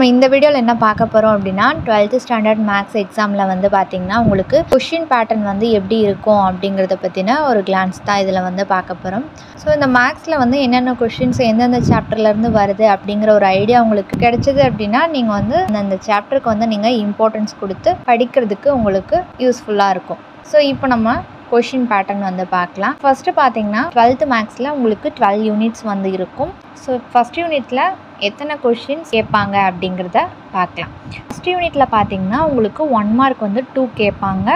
நம்ம இந்த வீடியோவில் என்ன பார்க்க போகிறோம் அப்படின்னா 12th ஸ்டாண்டர்ட் மேக்ஸ் எக்ஸாமில் வந்து பார்த்திங்கன்னா உங்களுக்கு கொஷின் பேட்டர்ன் வந்து எப்படி இருக்கும் அப்படிங்கிறத பற்றின ஒரு கிளான்ஸ் தான் இதில் வந்து பார்க்க போகிறோம். ஸோ இந்த மேக்ஸில் வந்து என்னென்ன கொஷின்ஸ் எந்தெந்த சாப்டர்லேருந்து வருது அப்படிங்கிற ஒரு ஐடியா உங்களுக்கு கிடைச்சது அப்படின்னா நீங்கள் வந்து அந்த சாப்டருக்கு வந்து நீங்கள் இம்பார்ட்டன்ஸ் கொடுத்து படிக்கிறதுக்கு உங்களுக்கு யூஸ்ஃபுல்லாக இருக்கும். ஸோ இப்போ நம்ம கொஷின் பேட்டர்ன் வந்து பார்க்கலாம். ஃபஸ்ட்டு பார்த்தீங்கன்னா 12th மேக்ஸில் உங்களுக்கு 12 யூனிட்ஸ் வந்து இருக்கும். ஸோ ஃபஸ்ட் யூனிட்டில் எத்தனை கொஷின்ஸ் கேட்பாங்க அப்படிங்கிறத பார்க்கலாம். ஃபஸ்ட் யூனிட்டில் பார்த்தீங்கன்னா உங்களுக்கு 1 மார்க் வந்து 2 கேட்பாங்க,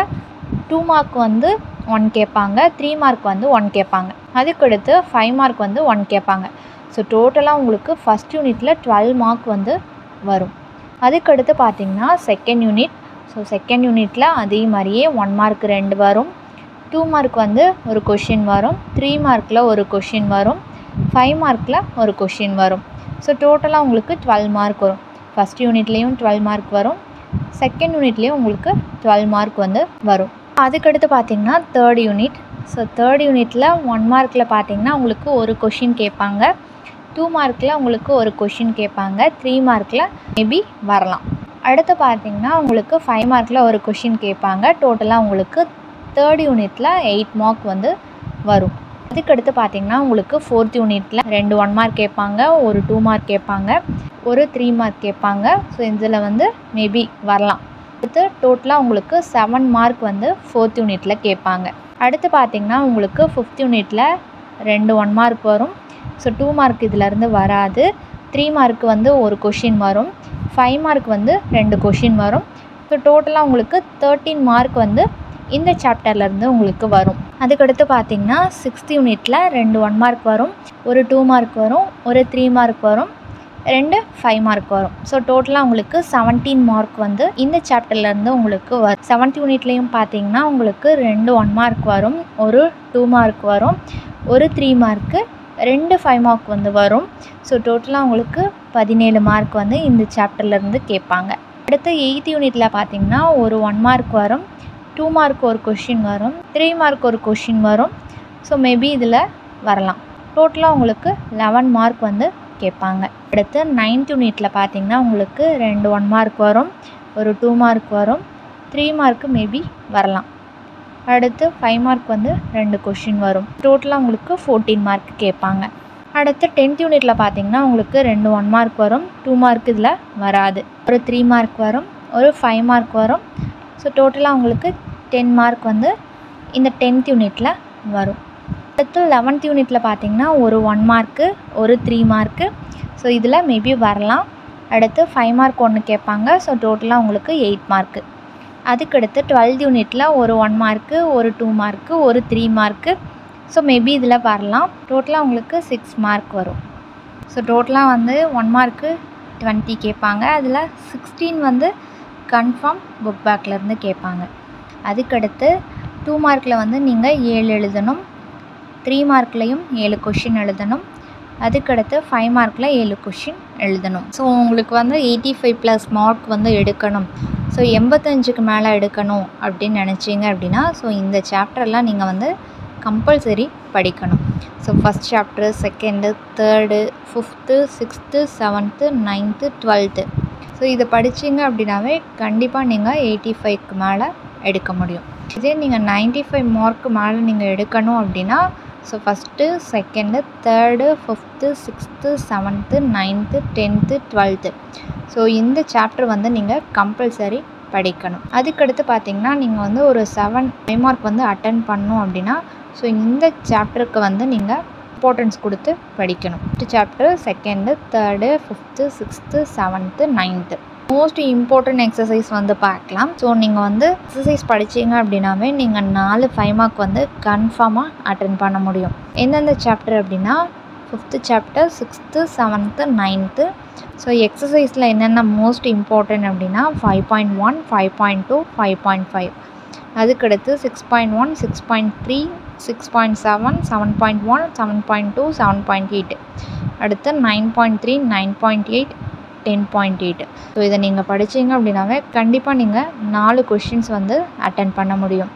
2 மார்க் வந்து 1 கேட்பாங்க, 3 மார்க் வந்து 1 கேட்பாங்க, அதுக்கடுத்து 5 மார்க் வந்து 1 கேட்பாங்க. ஸோ டோட்டலாக உங்களுக்கு ஃபஸ்ட் யூனிட்டில் 12 மார்க் வந்து வரும். அதுக்கடுத்து பார்த்தீங்கன்னா செகண்ட் யூனிட். ஸோ செகண்ட் யூனிட்டில் அதே மாதிரியே 1 மார்க் 2 வரும், 2 மார்க் வந்து ஒரு கொஷின் வரும், 3 மார்க்கில் ஒரு கொஷின் வரும், 5 மார்க்கில் ஒரு கொஷின் வரும். ஸோ டோட்டலாக உங்களுக்கு 12 மார்க் வரும். ஃபஸ்ட் யூனிட்லேயும் 12 மார்க் வரும், செகண்ட் யூனிட்லேயும் உங்களுக்கு 12 மார்க் வந்து வரும். அதுக்கடுத்து பார்த்திங்கன்னா தேர்ட் யூனிட். ஸோ தேர்ட் யூனிட்டில் 1 மார்க்கில் பார்த்திங்கன்னா உங்களுக்கு ஒரு கொஷின் கேட்பாங்க, 2 மார்க்கில் உங்களுக்கு ஒரு கொஷின் கேட்பாங்க, 3 மார்க்கில் மேபி வரலாம். அடுத்து பார்த்திங்கன்னா உங்களுக்கு 5 மார்க்கில் ஒரு கொஷின் கேட்பாங்க. டோட்டலாக உங்களுக்கு தேர்ட் யூனிட்டில் 8 மார்க் வந்து வரும். அதுக்கடுத்து பார்த்திங்கன்னா உங்களுக்கு ஃபோர்த் யூனிட்டில் 2 1 மார்க் கேட்பாங்க, ஒரு 2 மார்க் கேட்பாங்க, ஒரு 3 மார்க் கேட்பாங்க. ஸோ இதில் வந்து மேபி வரலாம். அடுத்து டோட்டலாக உங்களுக்கு 7 மார்க் வந்து ஃபோர்த் யூனிட்டில் கேட்பாங்க. அடுத்து பார்த்திங்கன்னா உங்களுக்கு ஃபிஃப்த் யூனிட்டில் 2 1 மார்க் வரும். ஸோ 2 மார்க் இதிலேருந்து வராது, 3 மார்க் வந்து ஒரு கொஷின் வரும், 5 மார்க் வந்து 2 கொஷின் வரும். ஸோ டோட்டலாக உங்களுக்கு 13 மார்க் வந்து இந்த சாப்டர்லேருந்து உங்களுக்கு வரும். அதுக்கடுத்து பார்த்திங்கன்னா சிக்ஸ்த் யூனிட்டில் 2 1 மார்க் வரும், ஒரு 2 மார்க் வரும், ஒரு 3 மார்க் வரும், 2 5 மார்க் வரும். ஸோ டோட்டலாக உங்களுக்கு 17 மார்க் வந்து இந்த சாப்டர்லேருந்து உங்களுக்கு வரும். செவன்த் யூனிட்லேயும் பார்த்திங்கன்னா உங்களுக்கு 2 1 மார்க் வரும், ஒரு 2 மார்க் வரும், ஒரு 3 மார்க்கு, 2 5 மார்க் வந்து வரும். ஸோ டோட்டலாக உங்களுக்கு 17 மார்க் வந்து இந்த சாப்டர்லேருந்து கேட்பாங்க. அடுத்து எயித் யூனிட்டில் பார்த்திங்கன்னா ஒரு 1 மார்க் வரும், 2 மார்க் ஒரு கொஷின் வரும், 3 மார்க் ஒரு கொஷின் வரும். ஸோ மேபி இதில் வரலாம். டோட்டலாக உங்களுக்கு 11 மார்க் வந்து கேட்பாங்க. அடுத்து நைன்த் யூனிட்டில் பார்த்திங்கன்னா உங்களுக்கு 2 1 மார்க் வரும், ஒரு 2 மார்க் வரும், 3 மார்க்கு மேபி வரலாம். அடுத்து 5 மார்க் வந்து 2 கொஷின் வரும். டோட்டலாக உங்களுக்கு 14 மார்க் கேட்பாங்க. அடுத்து 10th யூனிட்டில் பார்த்திங்கன்னா உங்களுக்கு 2 1 மார்க் வரும், 2 மார்க் இதில் வராது, ஒரு 3 மார்க் வரும், ஒரு 5 மார்க் வரும். ஸோ டோட்டலாக உங்களுக்கு 10 மார்க் வந்து இந்த 10th யூனிட்டில் வரும். அடுத்து 11th யூனிட்டில் பார்த்திங்கன்னா ஒரு 1 மார்க்கு, ஒரு 3 மார்க்கு. ஸோ இதில் மேபி வரலாம். அடுத்து 5 மார்க் 1 கேட்பாங்க. ஸோ டோட்டலாக உங்களுக்கு 8 மார்க்கு. அதுக்கடுத்து 12th யூனிட்டில் ஒரு 1 மார்க்கு, ஒரு 2 மார்க்கு, ஒரு 3 மார்க்கு. ஸோ மேபி இதில் வரலாம். டோட்டலாக உங்களுக்கு 6 மார்க் வரும். ஸோ டோட்டலாக வந்து 1 மார்க்கு 20 கேட்பாங்க. அதில் 16 வந்து கன்ஃபார்ம் புக் பேக்லேருந்து கேட்பாங்க. அதுக்கடுத்து 2 மார்க்கில் வந்து நீங்கள் 7 எழுதணும், 3 மார்க்லேயும் 7 கொஷின் எழுதணும், அதுக்கடுத்து 5 மார்க்கில் 7 கொஷின் எழுதணும். ஸோ உங்களுக்கு வந்து 85+ மார்க் வந்து எடுக்கணும், ஸோ 85க்கு மேலே எடுக்கணும் அப்படின்னு நினச்சிங்க அப்படின்னா ஸோ இந்த சாப்டர்லாம் நீங்கள் வந்து கம்பல்சரி படிக்கணும். So first chapter, second, third, fifth, sixth, seventh, 9th, 12th. So இதை படிச்சிங்க அப்படின்னாவே கண்டிப்பாக நீங்கள் 85க்கு மேலே எடுக்க முடியும். இதே நீங்கள் 95 மார்க்கு மேலே நீங்கள் எடுக்கணும் அப்படின்னா so first, second, third, fifth, sixth, seventh, 9th, 10th, 12th. So இந்த சாப்டர் வந்து நீங்கள் கம்பல்சரி படிக்கணும். அதுக்கடுத்து பார்த்திங்கன்னா நீங்கள் வந்து ஒரு 5 மார்க் வந்து அட்டன் பண்ணணும் அப்படின்னா ஸோ இந்த சாப்டருக்கு வந்து நீங்கள் இம்பார்ட்டன்ஸ் கொடுத்து படிக்கணும். First chapter, second, third, fifth, sixth, seventh, 9th. Most important exercise வந்து பார்க்கலாம். ஸோ நீங்கள் வந்து எக்ஸசைஸ் படிச்சிங்க அப்படின்னாவே நீங்கள் 4 5 மார்க் வந்து கன்ஃபார்மாக அட்டன் பண்ண முடியும். எந்தெந்த சாப்டர் அப்படின்னா 5th chapter, 6th, 7th, 9th. So எக்ஸசைஸில் என்னென்ன மோஸ்ட் இம்பார்ட்டன்ட் அப்படின்னா 5.1, 5.2, 5.5. அதுக்கடுத்து 6.1, 6.3, 6.7, 7.1, 7.2, 7.8. அடுத்து 9.3, 9.8, 10.8. ஸோ இதை நீங்கள் படிச்சிங்க அப்படின்னாவே கண்டிப்பாக நீங்கள் 4 கொஷின்ஸ் வந்து அட்டன் பண்ண முடியும்.